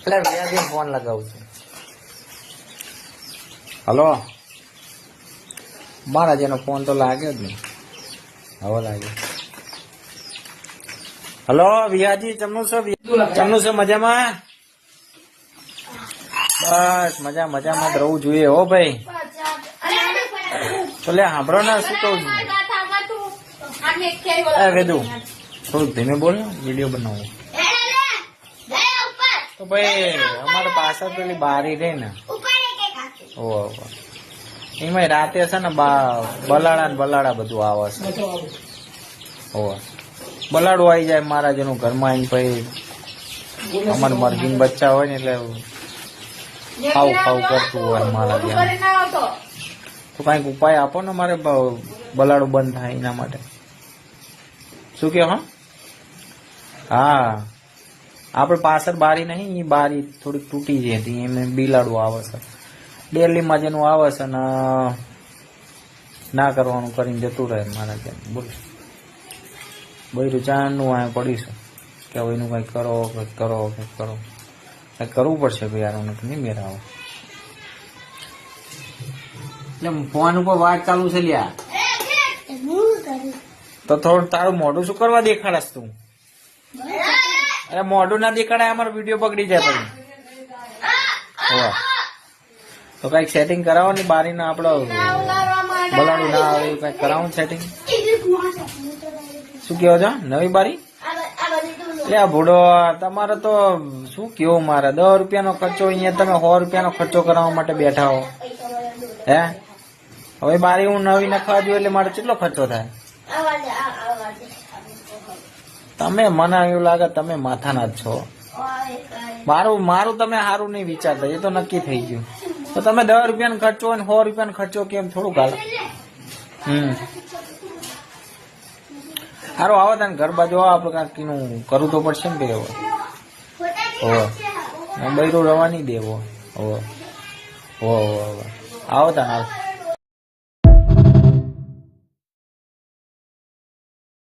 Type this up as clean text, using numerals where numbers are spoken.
એટલે વ્યાજી ફોન લગાવું છું. હલો, મારા જેનો ફોન તો લાગ્યો જ નહીં. હવે લાગ્યો. હલો વિહાજી, ચમનું છે મજામાં? બસ મજામાં જ રહવું જોઈએ હો ભાઈ. તો લે સાંભળો ને શું કહું છું. વેદુ થોડુંક ધીમે બોલ, વિડીયો બનાવો. તો ભાઈ અમારે પાછળ પેલી બારી રહી ને, એમાં રાતે છે ને બલાડા બધું આવે છે. બલાડું આવી જાય મારા જેનું ઘરમાં આવીને પછી અમારે મરઘી બચ્ચા હોય ને એટલે ખાવું કરતું હોય મારા જેમ. તો કઈક ઉપાય આપો ને મારે બલાડું બંધ થાય એના માટે. શું કહો? હા, આપડે પાછળ બારી નહીં, એ બારી થોડીક તૂટી જઈ હતી, એમ બિલાડું આવે છે ડેલીમાં જેનું આવે છે ને ના કરવાનું કરીને જતું રહે મારા જેમ. બોલ બૈરું ચાંદનું આ પડીશું કે હવે એનું કંઈક કરો, કંઈક કરવું પડશે ભાઈ. યાર નહીં મેરા આવે એટલે ફોન ઉપર વાત ચાલુ છે લ્યા. તો થોડું તારું મોઢું શું કરવા દેખાડસ તું? અરે મોઢું ના દેખાડાય, અમારો વિડીયો બગડી જાય પછી. તો કઈક સેટિંગ કરાવો ને બારીને, આપડે બલાડું ના આવે કઈક કરાવો સેટિંગ. શું કેવો છો? નવી બારી? એટલે ભૂડો તમારે તો શું કેવું, મારે 10 રૂપિયાનો ખર્ચો, અહીંયા તમે 100 રૂપિયાનો ખર્ચો કરાવવા માટે બેઠા હો. હે હવે બારી હું નવી નખવા જોઈએ એટલે મારે કેટલો ખર્ચો થાય? તમે મને એવું લાગે તમે માથાના જ છો. મારું તમે સારું નહીં વિચારતા, એ તો નક્કી થઈ ગયું. તો તમે 10 રૂપિયાનો ખર્ચો હોય 100 રૂપિયાનો ખર્ચો કેમ થોડું હાલે? સારું આવો તને ઘર બાજુ આપડે કાંઈક નું કરવું તો પડશે ને ભાઈ. હવે બૈરું રવા નહીં દેવો. આવો તને